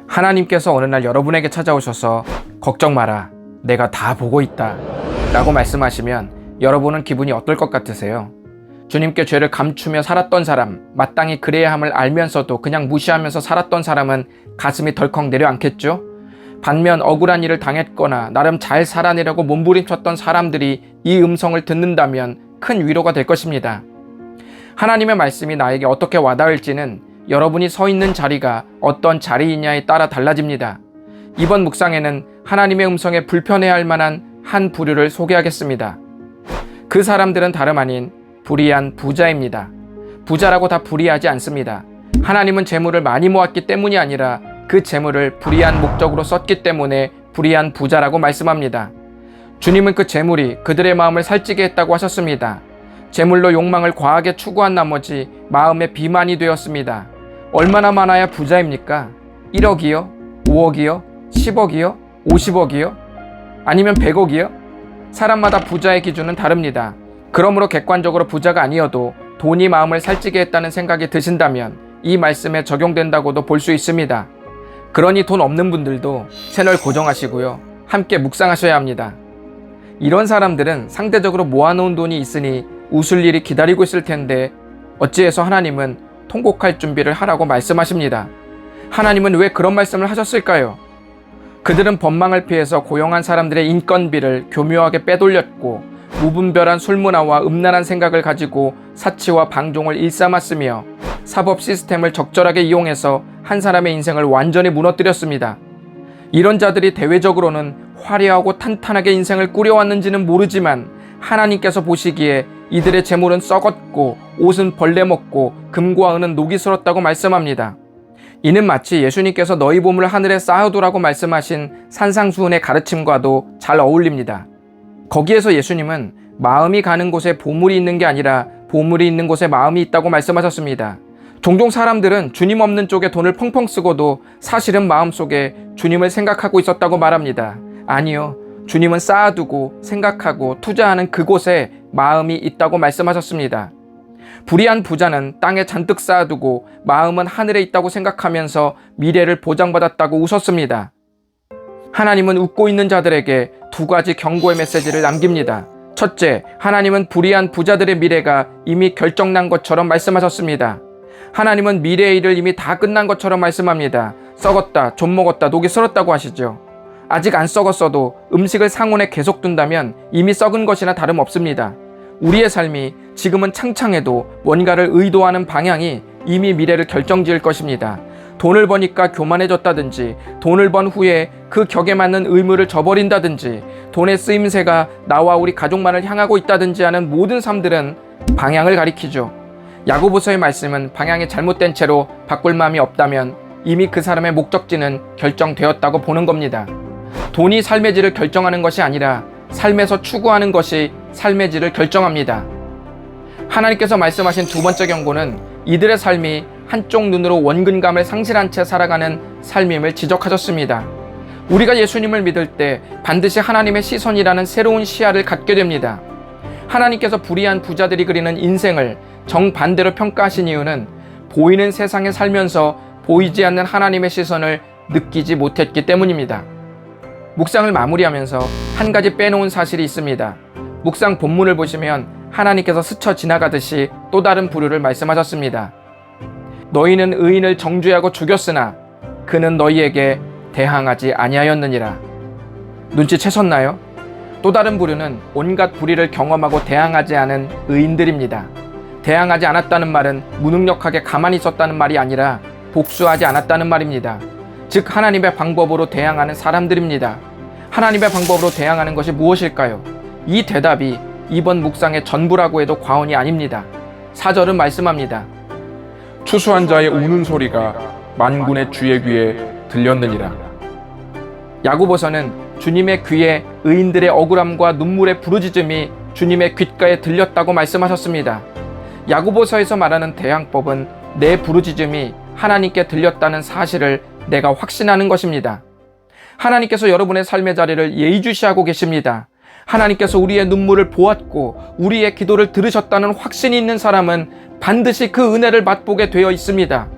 하나님께서 어느 날 여러분에게 찾아오셔서 걱정 마라, 내가 다 보고 있다 라고 말씀하시면 여러분은 기분이 어떨 것 같으세요? 주님께 죄를 감추며 살았던 사람, 마땅히 그래야 함을 알면서도 그냥 무시하면서 살았던 사람은 가슴이 덜컥 내려앉겠죠? 반면 억울한 일을 당했거나 나름 잘 살아내려고 몸부림쳤던 사람들이 이 음성을 듣는다면 큰 위로가 될 것입니다. 하나님의 말씀이 나에게 어떻게 와닿을지는 여러분이 서 있는 자리가 어떤 자리이냐에 따라 달라집니다. 이번 묵상에는 하나님의 음성에 불편해할 만한 한 부류를 소개하겠습니다. 그 사람들은 다름 아닌 불의한 부자입니다. 부자라고 다 불의하지 않습니다. 하나님은 재물을 많이 모았기 때문이 아니라 그 재물을 불의한 목적으로 썼기 때문에 불의한 부자라고 말씀합니다. 주님은 그 재물이 그들의 마음을 살찌게 했다고 하셨습니다. 재물로 욕망을 과하게 추구한 나머지 마음에 비만이 되었습니다. 얼마나 많아야 부자입니까? 1억이요? 5억이요? 10억이요? 50억이요? 아니면 100억이요? 사람마다 부자의 기준은 다릅니다. 그러므로 객관적으로 부자가 아니어도 돈이 마음을 살찌게 했다는 생각이 드신다면 이 말씀에 적용된다고도 볼 수 있습니다. 그러니 돈 없는 분들도 채널 고정하시고요. 함께 묵상하셔야 합니다. 이런 사람들은 상대적으로 모아놓은 돈이 있으니 웃을 일이 기다리고 있을 텐데 어찌해서 하나님은 통곡할 준비를 하라고 말씀하십니다. 하나님은 왜 그런 말씀을 하셨을까요? 그들은 법망을 피해서 고용한 사람들의 인건비를 교묘하게 빼돌렸고 무분별한 술문화와 음란한 생각을 가지고 사치와 방종을 일삼았으며 사법 시스템을 적절하게 이용해서 한 사람의 인생을 완전히 무너뜨렸습니다. 이런 자들이 대외적으로는 화려하고 탄탄하게 인생을 꾸려왔는지는 모르지만 하나님께서 보시기에 이들의 재물은 썩었고 옷은 벌레 먹고 금과 은은 녹이 슬었다고 말씀합니다. 이는 마치 예수님께서 너희 보물을 하늘에 쌓아두라고 말씀하신 산상수훈의 가르침과도 잘 어울립니다. 거기에서 예수님은 마음이 가는 곳에 보물이 있는 게 아니라 보물이 있는 곳에 마음이 있다고 말씀하셨습니다. 종종 사람들은 주님 없는 쪽에 돈을 펑펑 쓰고도 사실은 마음속에 주님을 생각하고 있었다고 말합니다. 아니요, 주님은 쌓아두고 생각하고 투자하는 그곳에 마음이 있다고 말씀하셨습니다. 불의한 부자는 땅에 잔뜩 쌓아두고 마음은 하늘에 있다고 생각하면서 미래를 보장받았다고 웃었습니다. 하나님은 웃고 있는 자들에게 두 가지 경고의 메시지를 남깁니다. 첫째, 하나님은 불의한 부자들의 미래가 이미 결정난 것처럼 말씀하셨습니다. 하나님은 미래의 일을 이미 다 끝난 것처럼 말씀합니다. 썩었다, 좀 먹었다, 녹이 슬었다고 하시죠. 아직 안 썩었어도 음식을 상온에 계속 둔다면 이미 썩은 것이나 다름없습니다. 우리의 삶이 지금은 창창해도 뭔가를 의도하는 방향이 이미 미래를 결정지을 것입니다. 돈을 버니까 교만해졌다든지, 돈을 번 후에 그 격에 맞는 의무를 저버린다든지, 돈의 쓰임새가 나와 우리 가족만을 향하고 있다든지 하는 모든 삶들은 방향을 가리키죠. 야고보서의 말씀은 방향이 잘못된 채로 바꿀 마음이 없다면 이미 그 사람의 목적지는 결정되었다고 보는 겁니다. 돈이 삶의 질을 결정하는 것이 아니라 삶에서 추구하는 것이 삶의 질을 결정합니다. 하나님께서 말씀하신 두 번째 경고는 이들의 삶이 한쪽 눈으로 원근감을 상실한 채 살아가는 삶임을 지적하셨습니다. 우리가 예수님을 믿을 때 반드시 하나님의 시선이라는 새로운 시야를 갖게 됩니다. 하나님께서 불의한 부자들이 그리는 인생을 정반대로 평가하신 이유는 보이는 세상에 살면서 보이지 않는 하나님의 시선을 느끼지 못했기 때문입니다. 묵상을 마무리하면서 한 가지 빼놓은 사실이 있습니다. 묵상 본문을 보시면 하나님께서 스쳐 지나가듯이 또 다른 부류를 말씀하셨습니다. 너희는 의인을 정죄하고 죽였으나 그는 너희에게 대항하지 아니하였느니라. 눈치채셨나요? 또 다른 부류는 온갖 불의를 경험하고 대항하지 않은 의인들입니다. 대항하지 않았다는 말은 무능력하게 가만히 있었다는 말이 아니라 복수하지 않았다는 말입니다. 즉 하나님의 방법으로 대항하는 사람들입니다. 하나님의 방법으로 대항하는 것이 무엇일까요? 이 대답이 이번 묵상의 전부라고 해도 과언이 아닙니다. 4절은 말씀합니다. 추수한 자의 우는 소리가 만군의 주의 귀에 들렸느니라. 야고보서는 주님의 귀에 의인들의 억울함과 눈물의 부르짖음이 주님의 귓가에 들렸다고 말씀하셨습니다. 야고보서에서 말하는 대항법은 내 부르짖음이 하나님께 들렸다는 사실을 내가 확신하는 것입니다. 하나님께서 여러분의 삶의 자리를 예의주시하고 계십니다. 하나님께서 우리의 눈물을 보았고 우리의 기도를 들으셨다는 확신이 있는 사람은 반드시 그 은혜를 맛보게 되어 있습니다.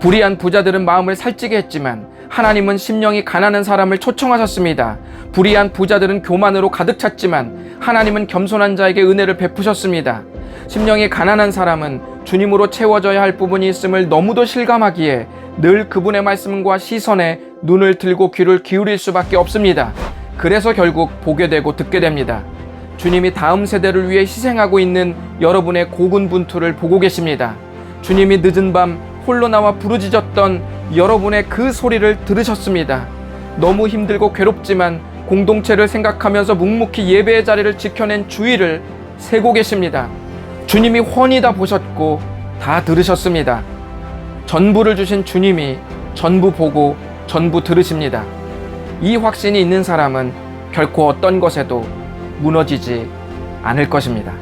불의한 부자들은 마음을 살찌게 했지만 하나님은 심령이 가난한 사람을 초청하셨습니다. 불의한 부자들은 교만으로 가득 찼지만 하나님은 겸손한 자에게 은혜를 베푸셨습니다. 심령이 가난한 사람은 주님으로 채워져야 할 부분이 있음을 너무도 실감하기에 늘 그분의 말씀과 시선에 눈을 들고 귀를 기울일 수밖에 없습니다. 그래서 결국 보게 되고 듣게 됩니다. 주님이 다음 세대를 위해 희생하고 있는 여러분의 고군분투를 보고 계십니다. 주님이 늦은 밤 홀로 나와 부르짖었던 여러분의 그 소리를 들으셨습니다. 너무 힘들고 괴롭지만 공동체를 생각하면서 묵묵히 예배의 자리를 지켜낸 주의를 세고 계십니다. 주님이 훤히 다 보셨고 다 들으셨습니다. 전부를 주신 주님이 전부 보고 전부 들으십니다. 이 확신이 있는 사람은 결코 어떤 것에도 무너지지 않을 것입니다.